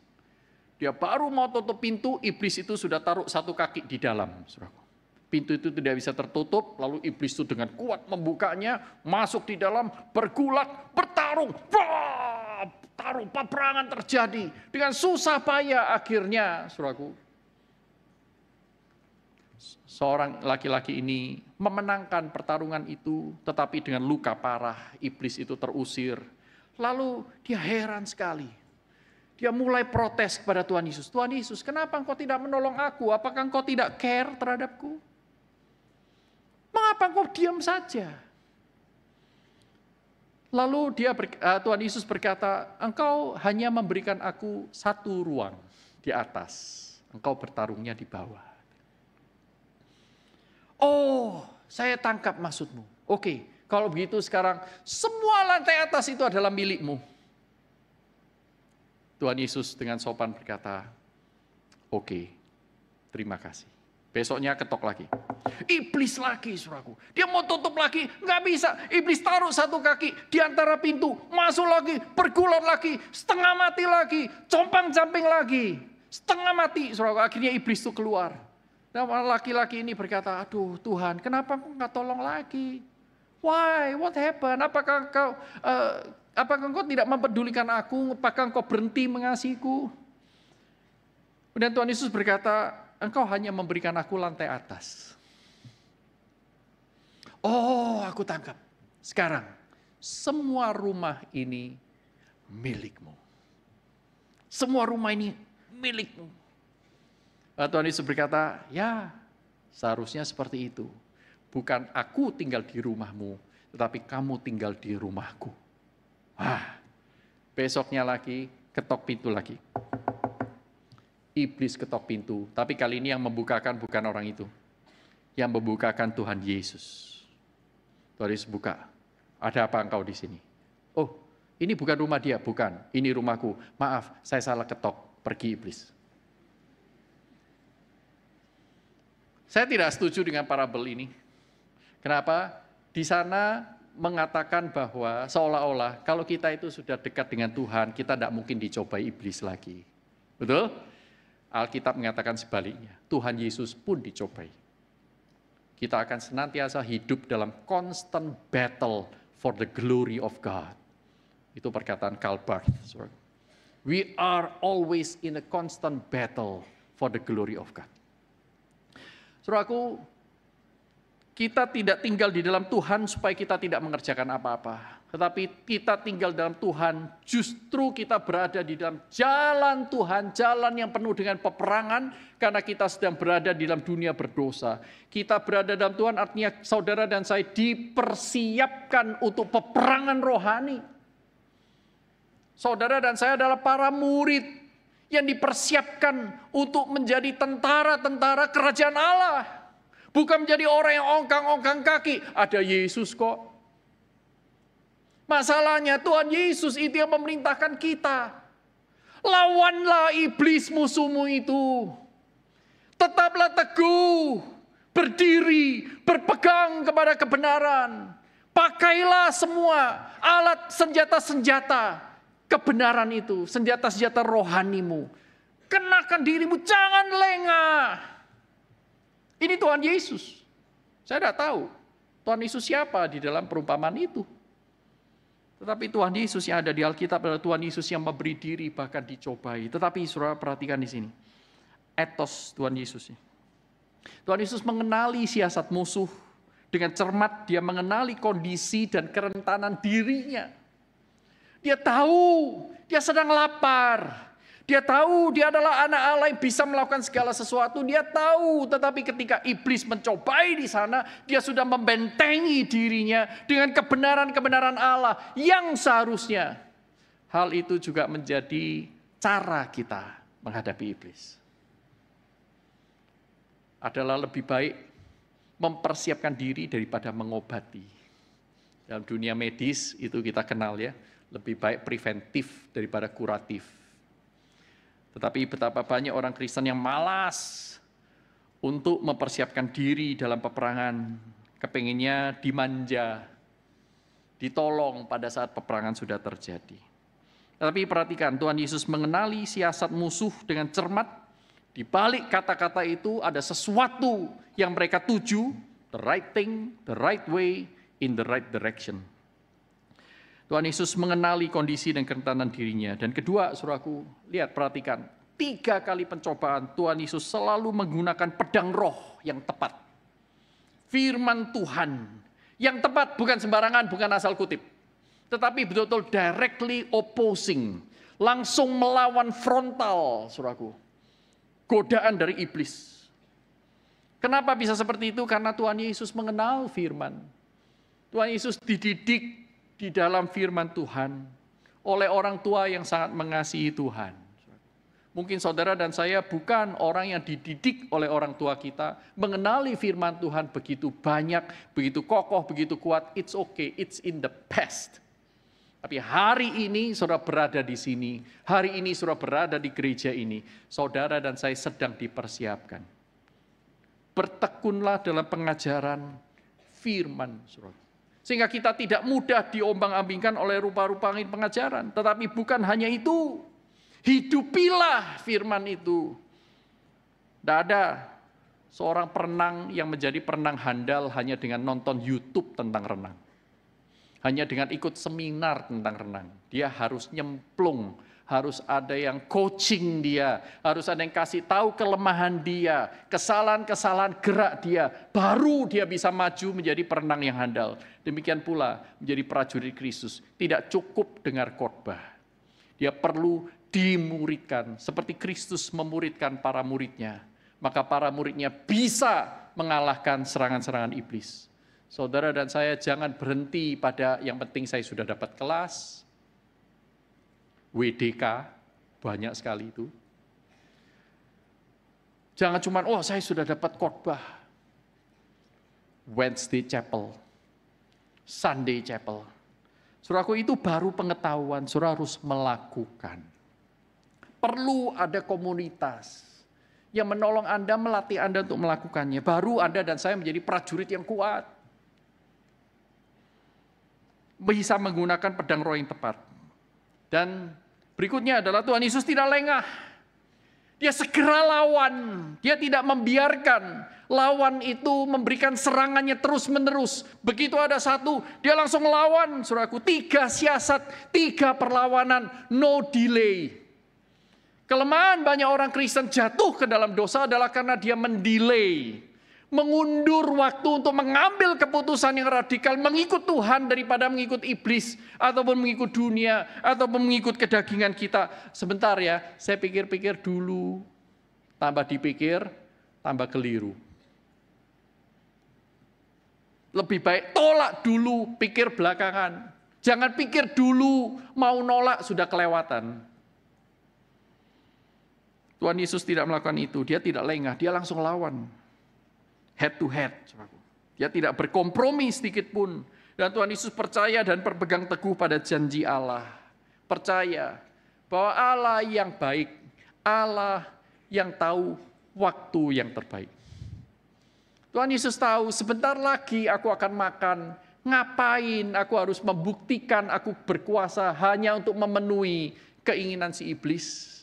Dia baru mau tutup pintu, iblis itu sudah taruh satu kaki di dalam, saudaraku. Pintu itu tidak bisa tertutup, lalu iblis itu dengan kuat membukanya, masuk di dalam, bergulat, bertarung. Wah, tarung peperangan terjadi. Dengan susah payah akhirnya, saudaraku, seorang laki-laki ini memenangkan pertarungan itu, tetapi dengan luka parah, iblis itu terusir. Lalu dia heran sekali. Dia mulai protes kepada Tuhan Yesus. Tuhan Yesus, kenapa engkau tidak menolong aku? Apakah engkau tidak care terhadapku? Mengapa engkau diam saja? Lalu Tuhan Yesus berkata, engkau hanya memberikan aku satu ruang di atas. Engkau bertarungnya di bawah. Oh, saya tangkap maksudmu. Oke, kalau begitu sekarang semua lantai atas itu adalah milikmu. Tuhan Yesus dengan sopan berkata, oke, terima kasih. Besoknya ketok lagi. Iblis lagi, saudaraku. Dia mau tutup lagi, nggak bisa. Iblis taruh satu kaki di antara pintu, masuk lagi, bergulat lagi, setengah mati lagi, compang-camping lagi, setengah mati, saudaraku. Akhirnya iblis itu keluar. Dan laki-laki ini berkata, aduh Tuhan, kenapa engkau nggak tolong lagi? Why? What happened? Apakah engkau tidak mempedulikan aku? Apakah engkau berhenti mengasihiku? Kemudian Tuhan Yesus berkata, engkau hanya memberikan aku lantai atas. Oh, aku tangkap. Sekarang, semua rumah ini milikmu. Semua rumah ini milikmu. Tuhan Yesus berkata, ya seharusnya seperti itu. Bukan aku tinggal di rumahmu, tetapi kamu tinggal di rumahku. Besoknya lagi, ketok pintu lagi. Iblis ketok pintu, tapi kali ini yang membukakan bukan orang itu. Yang membukakan Tuhan Yesus. Tuhan Yesus buka, ada apa engkau di sini? Oh, ini bukan rumah dia, bukan. Ini rumahku. Maaf, saya salah ketok, pergi iblis. Saya tidak setuju dengan parabel ini. Kenapa? Di sana mengatakan bahwa seolah-olah kalau kita itu sudah dekat dengan Tuhan, kita tidak mungkin dicobai iblis lagi. Betul? Alkitab mengatakan sebaliknya. Tuhan Yesus pun dicobai. Kita akan senantiasa hidup dalam constant battle for the glory of God. Itu perkataan Karl Barth. We are always in a constant battle for the glory of God. Saudaraku, kita tidak tinggal di dalam Tuhan supaya kita tidak mengerjakan apa-apa. Tetapi kita tinggal dalam Tuhan, justru kita berada di dalam jalan Tuhan, jalan yang penuh dengan peperangan, karena kita sedang berada di dalam dunia berdosa. Kita berada dalam Tuhan artinya saudara dan saya dipersiapkan untuk peperangan rohani. Saudara dan saya adalah para murid yang dipersiapkan untuk menjadi tentara-tentara kerajaan Allah. Bukan menjadi orang yang ongkang-ongkang kaki. Ada Yesus kok. Masalahnya Tuhan Yesus itu yang memerintahkan kita. Lawanlah iblis musuhmu itu. Tetaplah teguh, berdiri, berpegang kepada kebenaran. Pakailah semua alat senjata-senjata kebenaran itu, senjata-senjata rohanimu. Kenakan dirimu, jangan lengah. Ini Tuhan Yesus. Saya tidak tahu Tuhan Yesus siapa di dalam perumpamaan itu. Tetapi Tuhan Yesus yang ada di Alkitab adalah Tuhan Yesus yang memberi diri bahkan dicobai. Tetapi saudara perhatikan di sini. Etos Tuhan Yesus. Tuhan Yesus mengenali siasat musuh. Dengan cermat dia mengenali kondisi dan kerentanan dirinya. Dia tahu dia sedang lapar. Dia tahu dia adalah anak Allah yang bisa melakukan segala sesuatu. Dia tahu, tetapi ketika iblis mencobai di sana, dia sudah membentengi dirinya dengan kebenaran-kebenaran Allah yang seharusnya. Hal itu juga menjadi cara kita menghadapi iblis. Adalah lebih baik mempersiapkan diri daripada mengobati. Dalam dunia medis itu kita kenal ya. Lebih baik preventif daripada kuratif. Tetapi betapa banyak orang Kristen yang malas untuk mempersiapkan diri dalam peperangan. Kepenginnya dimanja. ditolong pada saat peperangan sudah terjadi. Tapi perhatikan, Tuhan Yesus mengenali siasat musuh dengan cermat. Di balik kata-kata itu ada sesuatu yang mereka tuju, the right thing, the right way, in the right direction. Tuhan Yesus mengenali kondisi dan kerentanan dirinya. Dan kedua, saudaraku, lihat, perhatikan. 3 kali pencobaan, Tuhan Yesus selalu menggunakan pedang roh yang tepat. Firman Tuhan yang tepat, bukan sembarangan, bukan asal kutip. Tetapi betul-betul directly opposing. Langsung melawan frontal, saudaraku. Godaan dari iblis. Kenapa bisa seperti itu? Karena Tuhan Yesus mengenal firman. Tuhan Yesus dididik di dalam firman Tuhan oleh orang tua yang sangat mengasihi Tuhan. Mungkin saudara dan saya bukan orang yang dididik oleh orang tua kita, mengenali firman Tuhan begitu banyak, begitu kokoh, begitu kuat. It's okay, it's in the past. Tapi hari ini saudara berada di sini, hari ini saudara berada di gereja ini, saudara dan saya sedang dipersiapkan. Bertekunlah dalam pengajaran firman, saudara. Sehingga kita tidak mudah diombang-ambingkan oleh rupa-rupa pengajaran. Tetapi bukan hanya itu, hidupilah firman itu. Tidak ada seorang perenang yang menjadi perenang handal hanya dengan nonton YouTube tentang renang. Hanya dengan ikut seminar tentang renang. Dia harus nyemplung, harus ada yang coaching dia, harus ada yang kasih tahu kelemahan dia, kesalahan-kesalahan gerak dia, baru dia bisa maju menjadi perenang yang handal. Demikian pula menjadi prajurit Kristus. Tidak cukup dengar khotbah. Dia perlu dimuridkan, seperti Kristus memuridkan para muridnya. Maka para muridnya bisa mengalahkan serangan-serangan iblis. Saudara dan saya jangan berhenti pada yang penting saya sudah dapat kelas, WDK, banyak sekali itu. Jangan cuma, oh saya sudah dapat khotbah, Wednesday Chapel, Sunday Chapel. Saudaraku, itu baru pengetahuan, saudara harus melakukan. Perlu ada komunitas yang menolong Anda, melatih Anda untuk melakukannya. Baru Anda dan saya menjadi prajurit yang kuat. Bisa menggunakan pedang roh yang tepat. Dan berikutnya adalah Tuhan Yesus tidak lengah. Dia segera lawan. Dia tidak membiarkan lawan itu memberikan serangannya terus-menerus. Begitu ada satu, dia langsung lawan. Saudaraku, 3 siasat, 3 perlawanan, no delay. Kelemahan banyak orang Kristen jatuh ke dalam dosa adalah karena dia mendelay. Mengundur waktu untuk mengambil keputusan yang radikal, mengikut Tuhan daripada mengikut iblis, ataupun mengikut dunia, ataupun mengikut kedagingan kita. Sebentar ya, saya pikir-pikir dulu, tambah dipikir, tambah keliru. Lebih baik tolak dulu, pikir belakangan. Jangan pikir dulu, mau nolak sudah kelewatan. Tuhan Yesus tidak melakukan itu, dia tidak lengah, dia langsung lawan. Head to head. Dia tidak berkompromi sedikit pun. Dan Tuhan Yesus percaya dan berpegang teguh pada janji Allah. Percaya bahwa Allah yang baik, Allah yang tahu waktu yang terbaik. Tuhan Yesus tahu sebentar lagi aku akan makan. Ngapain aku harus membuktikan aku berkuasa hanya untuk memenuhi keinginan si iblis.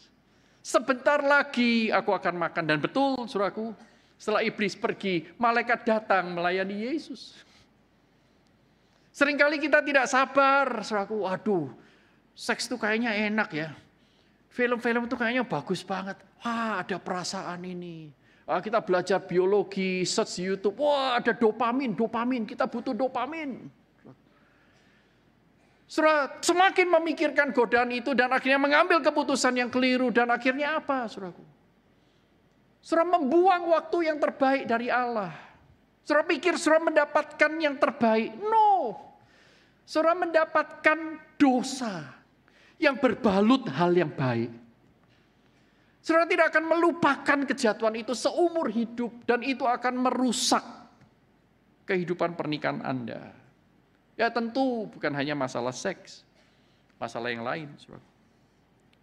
Sebentar lagi aku akan makan. Dan betul, saudaraku, setelah iblis pergi, malaikat datang melayani Yesus. Seringkali kita tidak sabar, saudaraku, aduh, seks itu kayaknya enak ya. Film-film itu kayaknya bagus banget. Wah, ada perasaan ini. Kita belajar biologi, search YouTube, wah ada dopamin, kita butuh dopamin. Saudara, semakin memikirkan godaan itu dan akhirnya mengambil keputusan yang keliru. Dan akhirnya apa, saudaraku? Saudara membuang waktu yang terbaik dari Allah. Saudara pikir saudara mendapatkan yang terbaik. No. Saudara mendapatkan dosa yang berbalut hal yang baik. Saudara tidak akan melupakan kejatuhan itu seumur hidup. Dan itu akan merusak kehidupan pernikahan Anda. Ya tentu bukan hanya masalah seks. Masalah yang lain.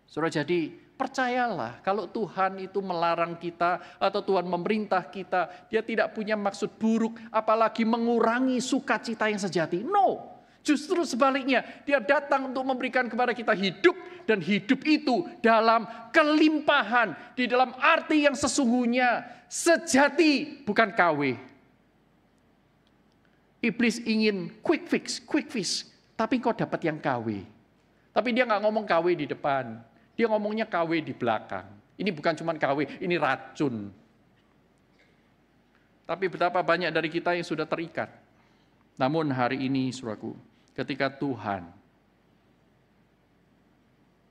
Saudara jadi percayalah, kalau Tuhan itu melarang kita atau Tuhan memerintah kita, dia tidak punya maksud buruk, apalagi mengurangi sukacita yang sejati. No, Justru sebaliknya, dia datang untuk memberikan kepada kita hidup, dan hidup itu dalam kelimpahan, di dalam arti yang sesungguhnya, sejati, bukan KW. Iblis ingin quick fix, tapi kok dapat yang KW. Tapi dia nggak ngomong KW di depan, dia ngomongnya KW di belakang. Ini bukan cuma KW, ini racun. Tapi betapa banyak dari kita yang sudah terikat. Namun hari ini, saudaraku, ketika Tuhan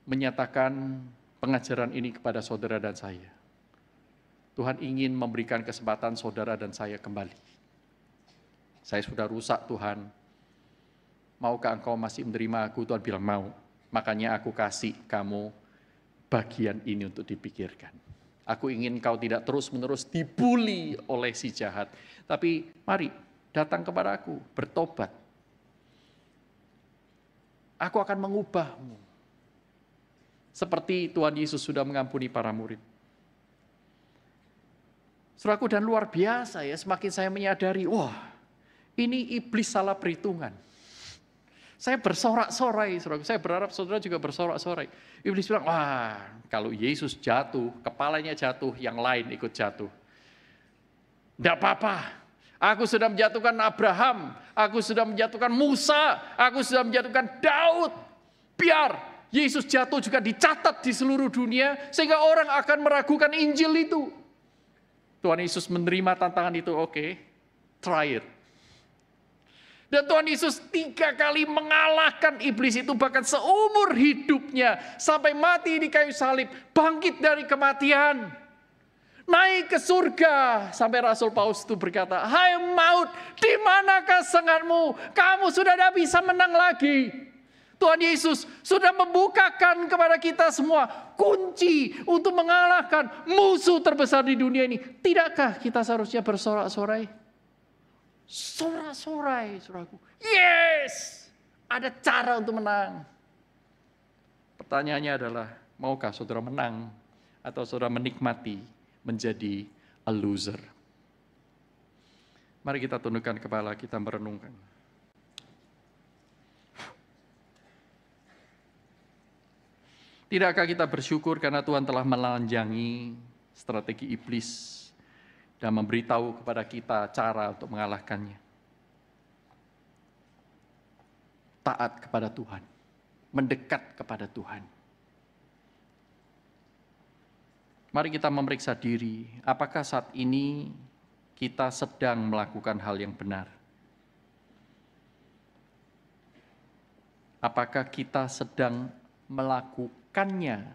menyatakan pengajaran ini kepada saudara dan saya, Tuhan ingin memberikan kesempatan saudara dan saya kembali. Saya sudah rusak, Tuhan. Maukah engkau masih menerima aku? Tuhan bilang mau. Makanya aku kasih kamu bagian ini untuk dipikirkan. Aku ingin kau tidak terus-menerus dibuli oleh si jahat. Tapi mari datang kepada aku, bertobat. Aku akan mengubahmu. Seperti Tuhan Yesus sudah mengampuni para murid. Saudaraku, dan luar biasa ya, semakin saya menyadari, wah, ini iblis salah perhitungan. Saya bersorak-sorai, saudaraku. Saya berharap saudara juga bersorak-sorai. Iblis bilang, wah, kalau Yesus jatuh, kepalanya jatuh, yang lain ikut jatuh. Tidak apa-apa. Aku sudah menjatuhkan Abraham, aku sudah menjatuhkan Musa, aku sudah menjatuhkan Daud. Biar Yesus jatuh juga dicatat di seluruh dunia, sehingga orang akan meragukan Injil itu. Tuhan Yesus menerima tantangan itu, oke, try it. Dan Tuhan Yesus 3 kali mengalahkan iblis itu, bahkan seumur hidupnya, sampai mati di kayu salib, bangkit dari kematian. Naik ke surga, sampai Rasul Paulus itu berkata, hai maut, di manakah sengatmu? Kamu sudah tidak bisa menang lagi. Tuhan Yesus sudah membukakan kepada kita semua kunci untuk mengalahkan musuh terbesar di dunia ini. Tidakkah kita seharusnya bersorak-sorai? Sorak-sorai, saudaraku. Yes! Ada cara untuk menang. Pertanyaannya adalah, maukah saudara menang atau saudara menikmati menjadi a loser? Mari kita tundukkan kepala, kita merenungkan. Tidakkah kita bersyukur karena Tuhan telah melanjangi strategi iblis dan memberitahu kepada kita cara untuk mengalahkannya? Taat kepada Tuhan, mendekat kepada Tuhan. Mari kita memeriksa diri, apakah saat ini kita sedang melakukan hal yang benar? Apakah kita sedang melakukannya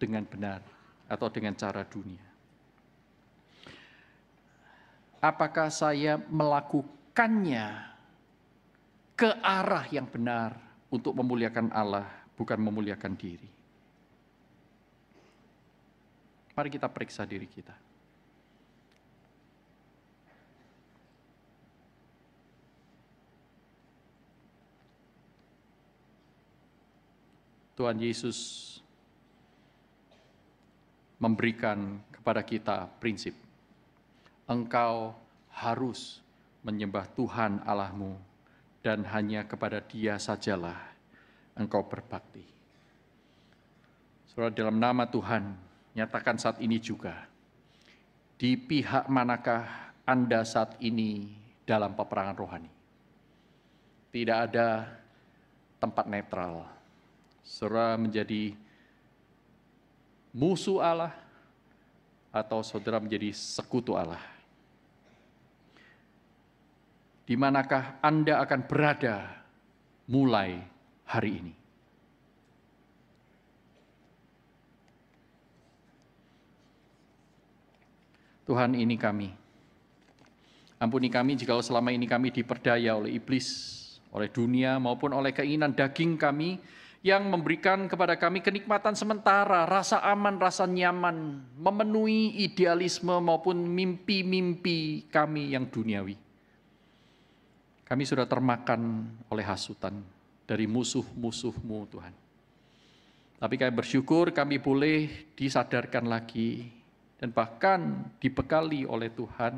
dengan benar atau dengan cara dunia? Apakah saya melakukannya ke arah yang benar untuk memuliakan Allah, bukan memuliakan diri? Mari kita periksa diri kita. Tuhan Yesus memberikan kepada kita prinsip. Engkau harus menyembah Tuhan Allahmu dan hanya kepada Dia sajalah engkau berbakti. Saudara, dalam nama Tuhan, nyatakan saat ini juga, di pihak manakah Anda saat ini dalam peperangan rohani? Tidak ada tempat netral. Saudara menjadi musuh Allah atau saudara menjadi sekutu Allah? Di manakah Anda akan berada mulai hari ini? Tuhan, ini kami. Ampuni kami jika selama ini kami diperdaya oleh iblis, oleh dunia maupun oleh keinginan daging kami yang memberikan kepada kami kenikmatan sementara, rasa aman, rasa nyaman, memenuhi idealisme maupun mimpi-mimpi kami yang duniawi. Kami sudah termakan oleh hasutan dari musuh-musuh-Mu, Tuhan. Tapi kami bersyukur kami boleh disadarkan lagi dan bahkan dibekali oleh Tuhan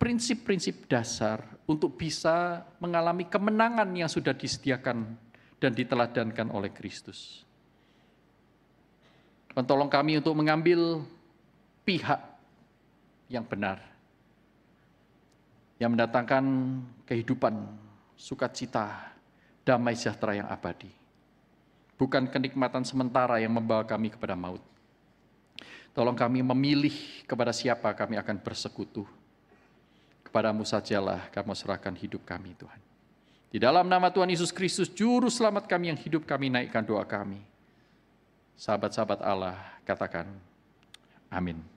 prinsip-prinsip dasar untuk bisa mengalami kemenangan yang sudah disediakan dan diteladankan oleh Kristus. Tuhan, tolong kami untuk mengambil pihak yang benar, yang mendatangkan kehidupan, sukacita, damai sejahtera yang abadi. Bukan kenikmatan sementara yang membawa kami kepada maut. Tolong kami memilih kepada siapa kami akan bersekutu. Kepadamu sajalah kami serahkan hidup kami, Tuhan. Di dalam nama Tuhan Yesus Kristus, Juru Selamat kami yang hidup, kami naikkan doa kami. Sahabat-sahabat Allah, katakan, amin.